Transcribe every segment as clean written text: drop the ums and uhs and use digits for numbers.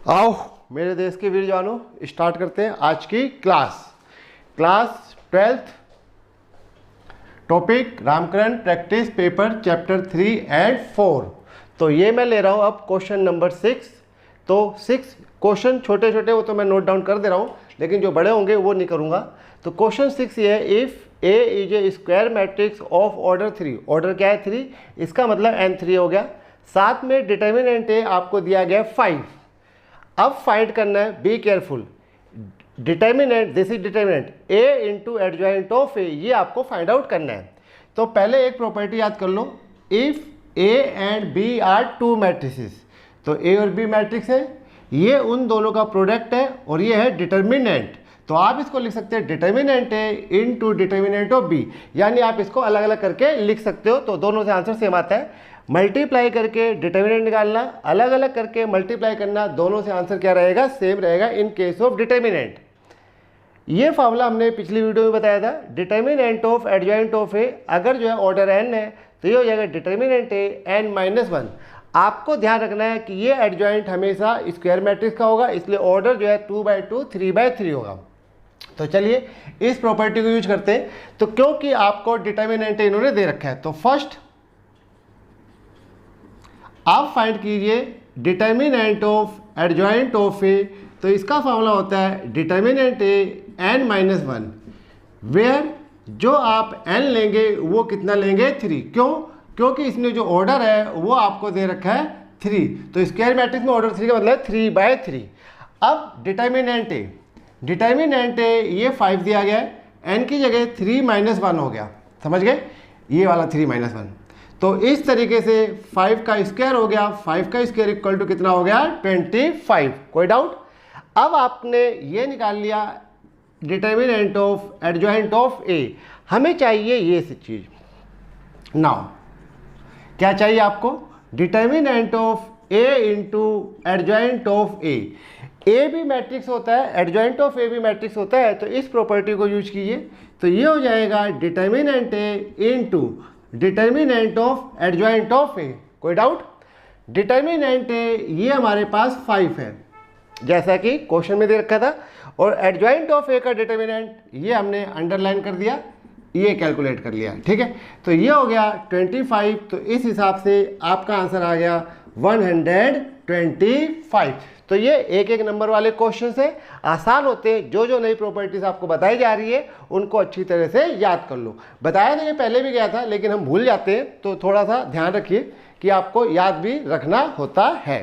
आओ मेरे देश के वीर जवानों, स्टार्ट करते हैं आज की class 12th। Topic Ramkaran practice paper chapter 3 and 4। तो ये मैं ले रहा हूँ अब क्वेश्चन नंबर 6। तो 6 क्वेश्चन छोटे छोटे वो तो मैं नोट डाउन कर दे रहा हूँ, लेकिन जो बड़े होंगे वो नहीं करूँगा। तो क्वेश्चन 6 ये है, if A is a square matrix of order 3। Order क्या है 3, इसका मतलब n3 हो गया। साथ में डिटर्मिनेंट ए आपको दिया गया 5। अब फाइंड करना है, B careful, determinant, this is determinant A into adjoint of A, ये आपको फाइंड आउट करना है। तो पहले एक प्रॉपर्टी याद कर लो, if A and B are two matrices. तो ए और बी मैट्रिक्स है, ये उन दोनों का प्रोडक्ट है और ये है डिटर्मिनेंट। तो आप इसको लिख सकते हैं determinant A into determinant of B, यानी आप इसको अलग अलग करके लिख सकते हो। तो दोनों से आंसर सेम आता है। मल्टीप्लाई करके डिटर्मिनेंट निकालना, अलग अलग करके मल्टीप्लाई करना, दोनों से आंसर क्या रहेगा, सेम रहेगा इन केस ऑफ डिटर्मिनेंट। ये फार्मूला हमने पिछली वीडियो में बताया था, डिटर्मिनेंट ऑफ एडजॉइंट ऑफ ए। अगर जो है ऑर्डर n है तो ये हो जाएगा डिटर्मिनेंट ए n-1। आपको ध्यान रखना है कि ये एडजॉइंट हमेशा स्क्वायर मैट्रिक्स का होगा, इसलिए ऑर्डर जो है 2/2 3/3 होगा। तो चलिए इस प्रॉपर्टी को यूज करते हैं। तो क्योंकि आपको डिटर्मिनेंट इन्होंने दे रखा है, तो फर्स्ट आप फाइंड कीजिए determinant of adjoint of A. तो इसका फॉर्मूला होता है डिटर्मिनेंट ए n-1, वेयर जो आप n लेंगे वो कितना लेंगे 3। क्यों? क्योंकि इसमें जो ऑर्डर है वो आपको दे रखा है 3। तो स्क्वायर मैट्रिक्स में ऑर्डर 3 का मतलब 3/3। अब डिटर्मिनेंट ए ये 5 दिया गया है, n की जगह 3-1 हो गया, समझ गए, ये वाला 3-1। तो इस तरीके से 5 का स्क्वायर हो गया, 5 का स्क्वायर इक्वल टू कितना हो गया 25। कोई डाउट? अब आपने ये निकाल लिया determinant of adjoint of A. हमें चाहिए ये चीज। नाउ क्या चाहिए आपको, determinant of A into adjoint of A. A भी मैट्रिक्स होता है, एडजॉइंट ऑफ ए भी मैट्रिक्स होता है। तो इस प्रॉपर्टी को यूज कीजिए, तो ये हो जाएगा determinant A into determinant of adjoint of A. कोई डाउट? डिटर्मिनेंट ए ये हमारे पास 5 है, जैसा कि क्वेश्चन में दे रखा था, और एडजॉइंट ऑफ ए का डिटर्मिनेंट ये हमने अंडरलाइन कर दिया, ये कैलकुलेट कर लिया, ठीक है। तो ये हो गया 25। तो इस हिसाब से आपका आंसर आ गया 125। तो ये एक एक नंबर वाले क्वेश्चन से आसान होते हैं। जो जो नई प्रॉपर्टीज आपको बताई जा रही है उनको अच्छी तरह से याद कर लो। बताया तो ये पहले भी गया था, लेकिन हम भूल जाते हैं, तो थोड़ा सा ध्यान रखिए कि आपको याद भी रखना होता है।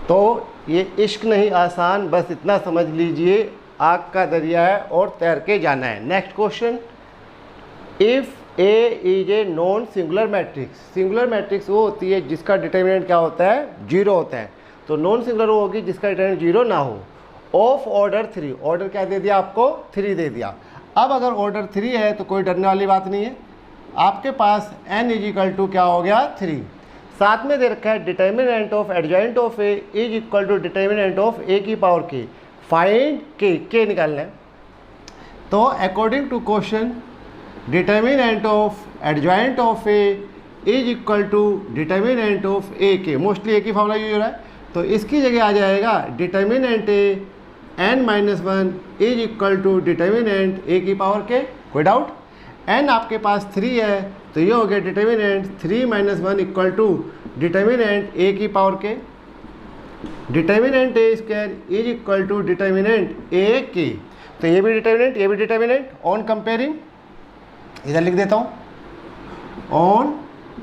तो ये इश्क नहीं आसान, बस इतना समझ लीजिए, आग का दरिया है और तैर के जाना है। Next question, if A is a non singular matrix. Singular matrix वो होती है जिसका डिटर्मिनेंट क्या होता है, 0 होता है। तो नॉन सिंगुलर वो होगी जिसका डिटर्मिनेंट 0 ना हो। ऑफ ऑर्डर 3, ऑर्डर क्या दे दिया आपको, 3 दे दिया। अब अगर ऑर्डर 3 है तो कोई डरने वाली बात नहीं है, आपके पास n इज टू क्या हो गया 3। साथ में दे रखा है determinant of adjoint of A is equal to determinant of A की पावर के। फाइंड के निकालना है। तो according to question, determinant of adjoint of A is equal to determinant of A K. Mostly ए की formula use हो रहा है, तो इसकी जगह आ जाएगा determinant A n-1 is equal to determinant A की पावर के। कोई डाउट? n आपके पास 3 है, तो ये हो गया determinant 3-1 equal to determinant A की power K. Determinant A square is equal to determinant A K. तो ये भी डिटर्मिनेंट, ये भी डिटर्मिनेंट। ऑन कंपेयरिंग, इधर लिख देता हूँ, ऑन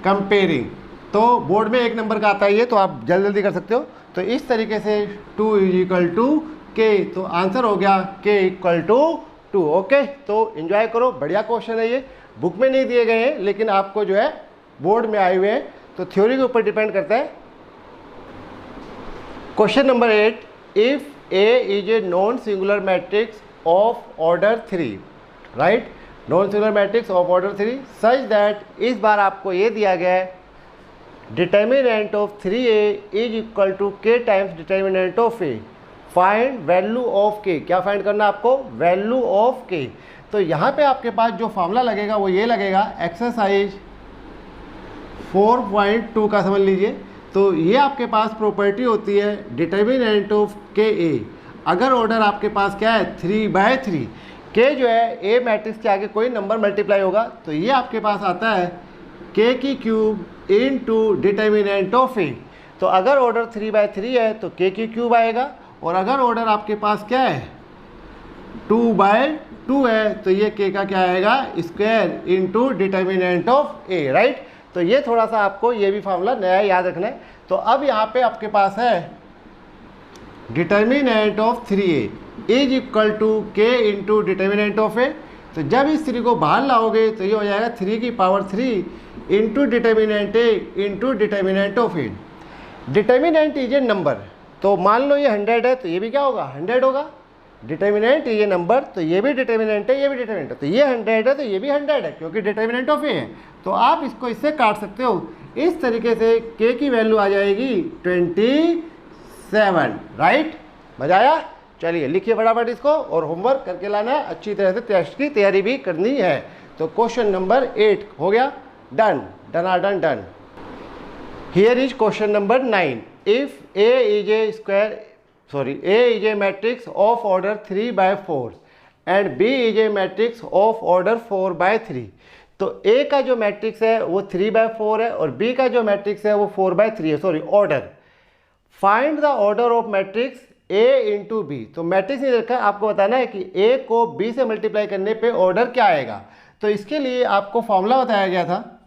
कंपेयरिंग। तो बोर्ड में 1 नंबर का आता है ये, तो आप जल्दी जल्दी कर सकते हो। तो इस तरीके से 2 इज इक्वल टू के, तो आंसर हो गया के इक्वल टू 2। ओके, तो एंजॉय करो, बढ़िया क्वेश्चन है ये। बुक में नहीं दिए गए हैं, लेकिन आपको जो है बोर्ड में आए हुए हैं, तो थ्योरी के ऊपर डिपेंड करता है। Question number 8, if A is a non singular matrix of order 3, right, non singular matrix of order 3 such that, इस बार आपको ये दिया गया है determinant of 3a is equal to K times determinant of A. Find value of K. क्या find करना आपको, वैल्यू ऑफ के। तो यहाँ पे आपके पास जो फॉर्मूला लगेगा वो ये लगेगा, एक्सरसाइज 4.2 का समझ लीजिए। तो ये आपके पास प्रॉपर्टी होती है डिटर्मिनेंट ऑफ के ए। अगर ऑर्डर आपके पास क्या है 3/3, के जो है ए मैट्रिक्स के आगे कोई नंबर मल्टीप्लाई होगा तो ये आपके पास आता है के की cube into determinant of A. तो अगर ऑर्डर 3/3 है तो के की क्यूब आएगा, और अगर ऑर्डर आपके पास क्या है 2/2 है तो ये के का क्या आएगा square into determinant of A, right. तो ये थोड़ा सा आपको ये भी फार्मूला नया याद रखना है। तो अब यहाँ पे आपके पास है determinant of 3a is equal to K into determinant of A. तो जब इस 3 को बाहर लाओगे तो ये हो जाएगा 3 की power 3 into determinant A into determinant of A. Determinant is a number, तो मान लो ये 100 है तो ये भी क्या होगा 100 होगा। डिटर्मिनेंट इज ए नंबर, तो ये भी डिटर्मिनेंट है, ये भी डिटर्मिनेंट है, तो ये 100 है तो ये भी 100 है क्योंकि डिटर्मिनेंट ऑफ ए है। तो आप इसको इससे काट सकते हो। इस तरीके से के की वैल्यू आ जाएगी 27, राइट। मजा आया? चलिए लिखिए फटाफट इसको और होमवर्क करके लाना है, अच्छी तरह से टेस्ट की तैयारी भी करनी है। तो क्वेश्चन नंबर 8 हो गया, done done are done done. Here is question number 9। If A is a matrix of order 3/4 and B is a matrix of order 4/3। तो ए का जो मैट्रिक्स है वो 3/4 है और बी का जो मैट्रिक्स है वो 4/3 है, sorry order. Find the order of matrix A into B. तो मैट्रिक्स नहीं रखा, आपको बताना है कि ए को बी से मल्टीप्लाई करने पे ऑर्डर क्या आएगा। तो इसके लिए आपको फॉर्मूला बताया गया था।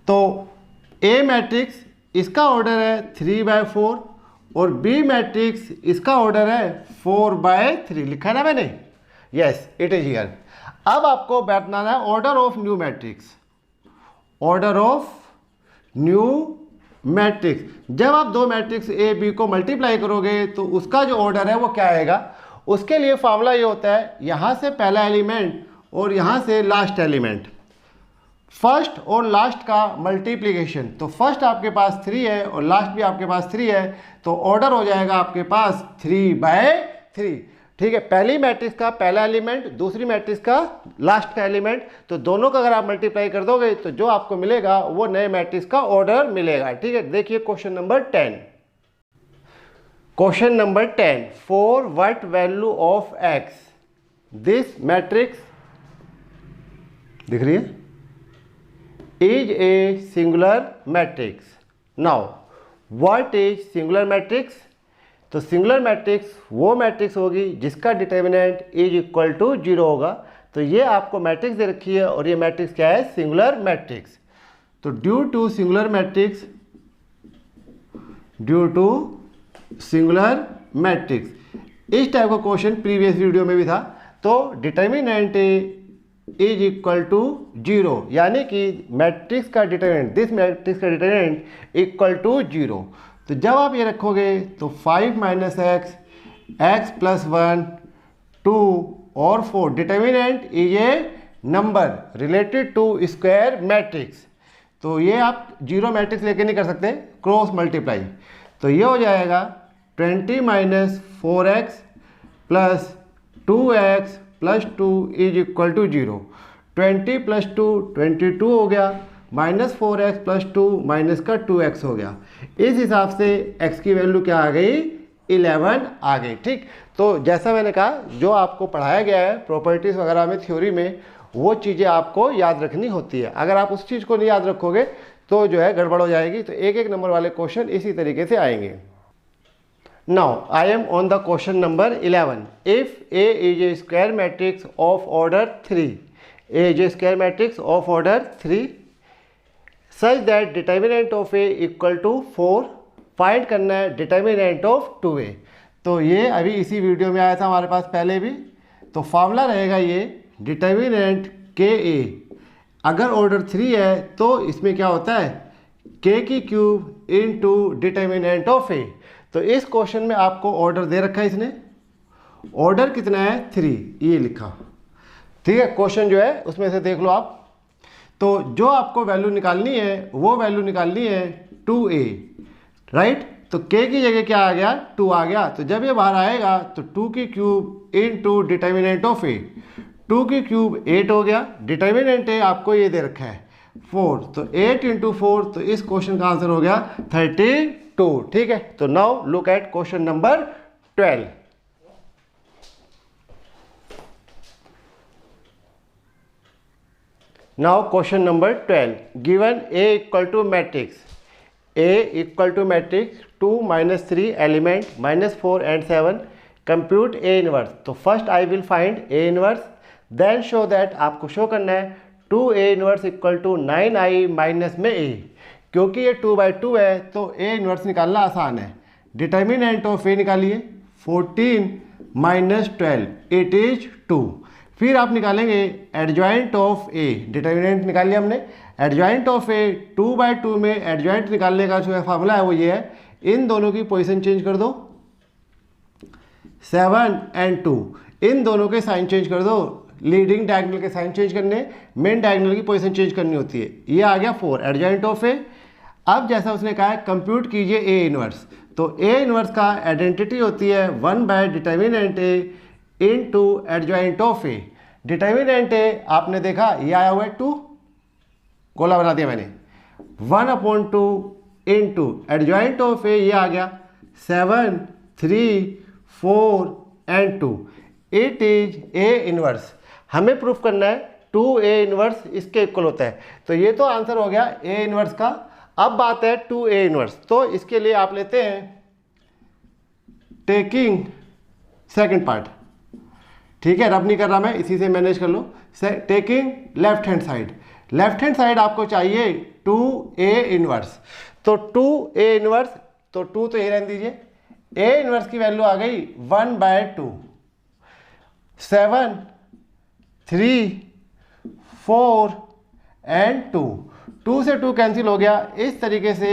तो ए मैट्रिक्स इसका ऑर्डर है 3/4 और बी मैट्रिक्स इसका ऑर्डर है 4/3। लिखा ना मैंने? Yes it is here. अब आपको बताना है order of new matrix. Order of new matrix, जब आप दो मैट्रिक्स ए बी को मल्टीप्लाई करोगे तो उसका जो ऑर्डर है वो क्या आएगा। उसके लिए फार्मूला ये होता है यहाँ से पहला एलिमेंट और यहाँ से लास्ट एलिमेंट, फर्स्ट और लास्ट का मल्टीप्लिकेशन। तो फर्स्ट आपके पास 3 है और लास्ट भी आपके पास 3 है, तो ऑर्डर हो जाएगा आपके पास 3/3। ठीक है, पहली मैट्रिक्स का पहला एलिमेंट, दूसरी मैट्रिक्स का लास्ट का एलिमेंट, तो दोनों का अगर आप मल्टीप्लाई कर दोगे तो जो आपको मिलेगा वो नए मैट्रिक्स का ऑर्डर मिलेगा। ठीक है, देखिए question number 10। Question number 10, for what value of x this matrix दिख रही है is a singular matrix. Now what is singular matrix. तो सिंगुलर मैट्रिक्स वो मैट्रिक्स होगी जिसका डिटर्मिनेंट इज इक्वल टू 0 होगा। तो ये आपको मैट्रिक्स दे रखी है और ये मैट्रिक्स क्या है सिंगुलर मैट्रिक्स। तो due to singular matrix, due to singular matrix, इस टाइप का क्वेश्चन प्रीवियस वीडियो में भी था। तो डिटर्मिनेंट इज इक्वल टू 0, यानी कि मैट्रिक्स का डिटर्मिनेंट, दिस मैट्रिक्स का डिटर्मिनेंट इक्वल टू 0। तो जब आप ये रखोगे तो 5 - x, x + 1, 2 और 4, determinant is a number related to square matrix. तो ये आप 0 मैट्रिक्स लेके नहीं कर सकते, क्रॉस मल्टीप्लाई। तो ये हो जाएगा 20 - 4x + 2x + 2 is equal to 0। 20 + 2 22 हो गया, -4x + 2 माइनस का 2x हो गया। इस हिसाब से x की वैल्यू क्या आ गई 11 आ गई। ठीक, तो जैसा मैंने कहा जो आपको पढ़ाया गया है प्रॉपर्टीज़ वगैरह में थ्योरी में, वो चीज़ें आपको याद रखनी होती है। अगर आप उस चीज़ को नहीं याद रखोगे तो जो है गड़बड़ हो जाएगी। तो एक एक नंबर वाले क्वेश्चन इसी तरीके से आएंगे। Now I am on the question number 11। If A is a square matrix of order 3, A is a square matrix of order 3 such that determinant of A equal to 4, find करना है determinant of 2a। तो ये अभी इसी video में आया था हमारे पास पहले भी। तो फार्मूला रहेगा ये डिटर्मिनेंट के ए, अगर ऑर्डर 3 है तो इसमें क्या होता है के की cube into determinant of A. तो इस क्वेश्चन में आपको ऑर्डर दे रखा है इसने, ऑर्डर कितना है 3, ये लिखा। ठीक है, क्वेश्चन जो है उसमें से देख लो आप। तो जो आपको वैल्यू निकालनी है वो वैल्यू निकालनी है 2a, राइट। तो k की जगह क्या आ गया 2 आ गया। तो जब ये बाहर आएगा तो 2 की cube into determinant of a, 2 की क्यूब 8 हो गया। डिटर्मिनेंट है आपको ये दे रखा है 4, तो 8 इंटू 4, तो इस क्वेश्चन का आंसर हो गया 32। ठीक है, तो now look at question number 12। Now question number 12, given A equal to matrix A equal to matrix 2 - 3 element -4 and 7, compute A inverse. तो first I will find A inverse, then show that, आपको show करना है 2A inverse equal to 9i minus में A। क्योंकि ये 2/2 है तो A inverse निकालना आसान है। डिटर्मिनेंट ऑफ A निकालिए, 14 - 12 इट इज 2। फिर आप निकालेंगे एडजॉइंट ऑफ A, डिटर्मिनेंट निकाल लिया हमने। एडजॉइंट ऑफ A 2/2 में एडजॉइंट निकालने का जो फार्मूला है वो ये है, इन दोनों की पोजीशन चेंज कर दो, 7 and 2, इन दोनों के साइन चेंज कर दो। लीडिंग डायगोनल के साइन चेंज करने, मेन डायगोनल की पोजीशन चेंज करनी होती है। ये आ गया 4 एडजॉइंट ऑफ A। अब जैसा उसने कहा है कंप्यूट कीजिए A इनवर्स, तो A इनवर्स का आइडेंटिटी होती है 1/डिटर्मिनेंट A into adjoint of A। Determinant A आपने देखा ये आया हुआ है 2, गोला बना दिया मैंने, 1/2 इनटू एडजॉइंट ऑफ A ये आ गया 7, 3, 4 and 2, it is A inverse. हमें प्रूफ करना है 2A इनवर्स इसके इक्वल होता है, तो ये तो आंसर हो गया A इनवर्स का। अब बात है 2A इनवर्स, तो इसके लिए आप लेते हैं टेकिंग सेकंड पार्ट। ठीक है, रब नहीं कर रहा मैं, इसी से मैनेज कर लो। Taking left hand side, left hand side आपको चाहिए 2A इनवर्स, तो 2A इनवर्स, तो 2 तो ये रहने दीजिए। A इनवर्स की वैल्यू आ गई 1/2, 7, 3, 4 and 2, 2 से 2 कैंसिल हो गया। इस तरीके से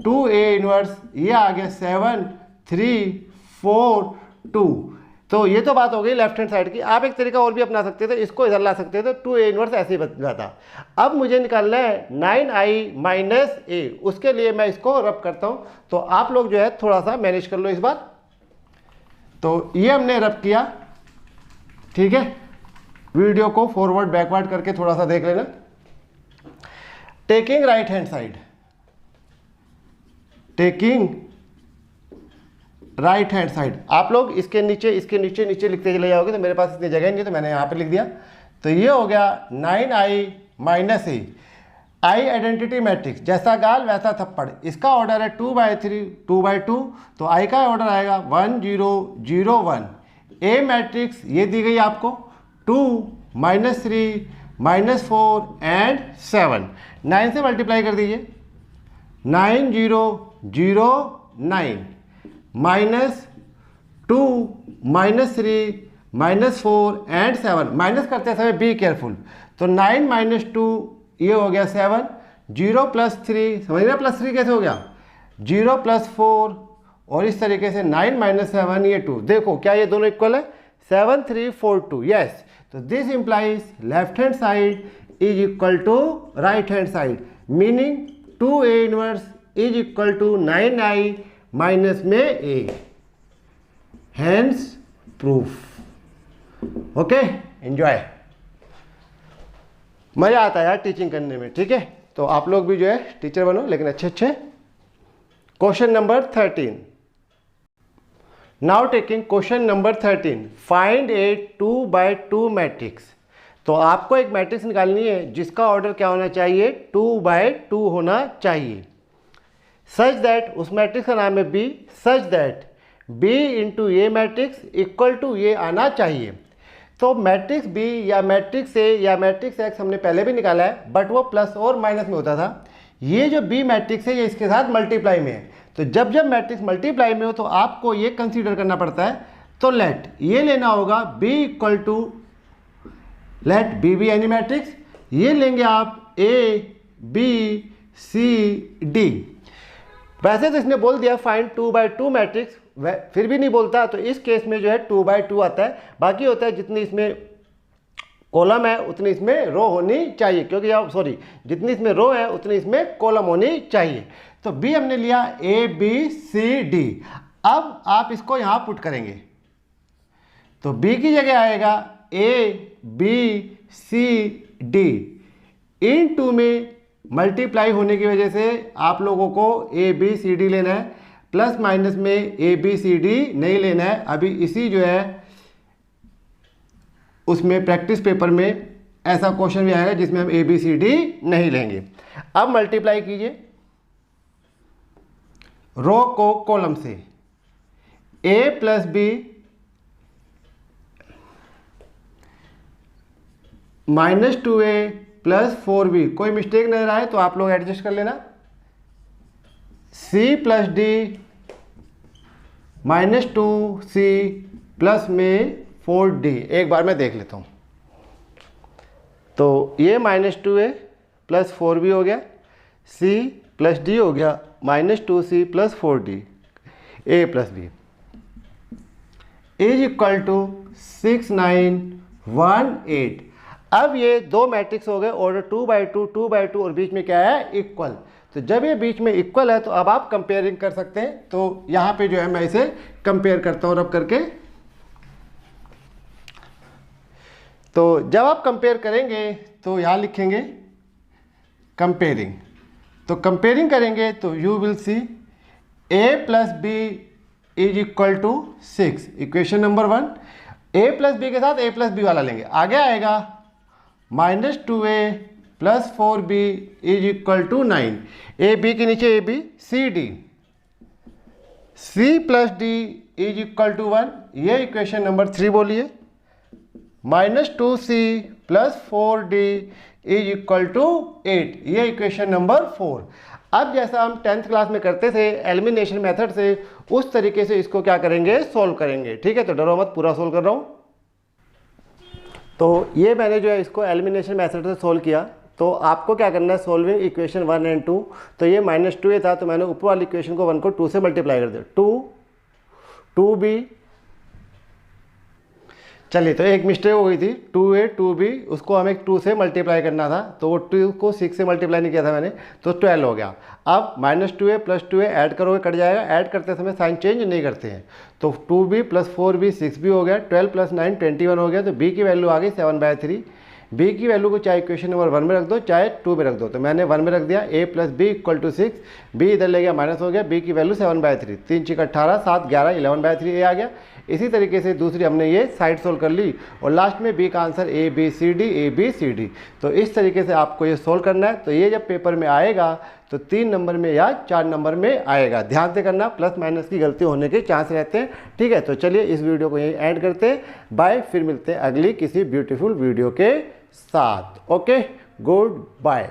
2A इनवर्स ये आ गया 7, 3, 4, 2। तो ये तो बात हो गई लेफ्ट हैंड साइड की। आप एक तरीका और भी अपना सकते थे, इसको इधर ला सकते थे, 2A इनवर्स ऐसे ही बच जाता। अब मुझे निकालना है 9i माइनस A, उसके लिए मैं इसको रब करता हूँ, तो आप लोग जो है थोड़ा सा मैनेज कर लो इस बार। तो ये हमने रब किया, ठीक है। वीडियो को फॉरवर्ड बैकवर्ड करके थोड़ा सा देख लेना। Taking right hand side, taking right hand side, आप लोग इसके नीचे नीचे लिखते चले जाओगे, तो मेरे पास इतनी जगह नहीं है तो मैंने यहाँ पे लिख दिया। तो ये हो गया 9i minus A। I identity matrix, जैसा गाल वैसा थप्पड़, इसका ऑर्डर है 2/3, 2/2, तो आई का ऑर्डर आएगा 1 0 0 1। A मैट्रिक्स ये दी गई आपको 2 -3 -4 and 7, 9 से मल्टीप्लाई कर दीजिए, 9 0 0 9 -2 -3 -4 and 7। माइनस करते समय बी केयरफुल, तो 9 - 2 ये हो गया 7, 0 + 3, समझ रहे +3 कैसे हो गया, 0 + 4, और इस तरीके से 9 - 7 ये 2। देखो क्या ये दोनों इक्वल है, 7 3 4 2, यस। तो this implies left hand side is equal to right hand side, meaning 2A inverse is equal to 9i minus में A, hence proof. Okay, enjoy. मजा आता है यार टीचिंग करने में, ठीक है। तो आप लोग भी जो है टीचर बनो, लेकिन अच्छे अच्छे। Question number 13, now taking question number 13, find A 2/2 matrix. तो आपको एक मैट्रिक्स निकालनी है जिसका ऑर्डर क्या होना चाहिए, 2/2 होना चाहिए, सच दैट, उस मैट्रिक्स का नाम है B, such that B into ये मैट्रिक्स इक्वल टू ये आना चाहिए। तो मैट्रिक्स B या मैट्रिक्स A या मैट्रिक्स X हमने पहले भी निकाला है, बट वो प्लस और माइनस में होता था। ये जो B मैट्रिक्स है ये इसके साथ मल्टीप्लाई में है, तो जब जब मैट्रिक्स मल्टीप्लाई में हो तो आपको ये कंसीडर करना पड़ता है। तो लेट ये लेना होगा B equal to, let B be any matrix, ये लेंगे आप A B C D। वैसे तो इसने बोल दिया फाइंड 2/2 मैट्रिक्स, फिर भी नहीं बोलता, तो इस केस में जो है 2/2 आता है। बाकी होता है जितनी इसमें कॉलम है उतनी इसमें रो होनी चाहिए, क्योंकि आप सॉरी जितनी इसमें रो है उतनी इसमें कॉलम होनी चाहिए। तो बी हमने लिया A B C D। अब आप इसको यहाँ पुट करेंगे, तो B की जगह आएगा A B C D इन 2 में मल्टीप्लाई होने की वजह से आप लोगों को ए बी सी डी लेना है, प्लस माइनस में ए बी सी डी नहीं लेना है। अभी इसी जो है उसमें प्रैक्टिस पेपर में ऐसा क्वेश्चन भी आएगा जिसमें हम ए बी सी डी नहीं लेंगे। अब मल्टीप्लाई कीजिए रो को कॉलम से, ए plus B -2a plus 4b, कोई मिस्टेक नजर आए तो आप लोग एडजस्ट कर लेना। c plus D -2c plus में 4d, एक बार मैं देख लेता हूँ। तो ये -2a प्लस 4b हो गया, c प्लस डी हो गया -2c plus 4d, a plus b is equal to 6 9 1 8। अब ये दो मैट्रिक्स हो गए ऑर्डर 2/2 2/2 और बीच में क्या है इक्वल। तो जब ये बीच में इक्वल है तो अब आप कंपेयरिंग कर सकते हैं। तो यहाँ पे जो है मैं इसे कंपेयर करता हूँ रब करके। तो जब आप कंपेयर करेंगे तो यहाँ लिखेंगे कंपेयरिंग। तो कंपेयरिंग करेंगे तो you will see a plus B is equal to 6, equation number 1। a plus B के साथ a प्लस बी वाला लेंगे, आगे आएगा -2a plus 4b is equal to 9, A B के नीचे A B C D, c plus D is equal to 1, ये equation number 3 बोलिए। -2c plus 4d is equal to 8, ये इक्वेशन नंबर 4। अब जैसा हम 10th क्लास में करते थे एलिमिनेशन मेथड से, उस तरीके से इसको क्या करेंगे सोल्व करेंगे। ठीक है, तो डरो मत, पूरा सोल्व कर रहा हूँ। तो ये मैंने जो है इसको एलिमिनेशन मेथड से सोल्व किया। तो आपको क्या करना है, सोल्विंग इक्वेशन 1 एंड 2। तो ये -2a था तो मैंने ऊपर वाली इक्वेशन को 1 को 2 से मल्टीप्लाई कर दिया, 2b। चलिए, तो एक मिस्टेक हो गई थी, 2a 2b, उसको हमें 2 से मल्टीप्लाई करना था तो वो 2 को 6 से मल्टीप्लाई नहीं किया था मैंने, तो 12 हो गया। अब -2a प्लस 2a ऐड करोगे कट जाएगा, ऐड करते समय साइन चेंज नहीं करते हैं। तो 2b प्लस 4b 6b हो गया, 12 प्लस 9 21 हो गया। तो b की वैल्यू आ गई 7/3। b की वैल्यू को चाहे इक्वेशन नंबर 1 में रख दो चाहे 2 में रख दो। तो मैंने 1 में रख दिया, a plus B equal to 6, b इधर ले गया माइनस हो गया, b की वैल्यू 7/3, 3 6 18 7 11 11/3 a आ गया। इसी तरीके से दूसरी हमने ये साइड सोल्व कर ली और लास्ट में b का answer a b c d a b c d। तो इस तरीके से आपको ये सोल्व करना है। तो ये जब पेपर में आएगा तो 3 नंबर में या 4 नंबर में आएगा। ध्यान से करना, प्लस माइनस की गलती होने के चांस रहते हैं। ठीक है, तो चलिए इस वीडियो को यहीं एंड करते हैं। बाय, फिर मिलते हैं अगली किसी ब्यूटीफुल वीडियो के साथ। Okay, good bye.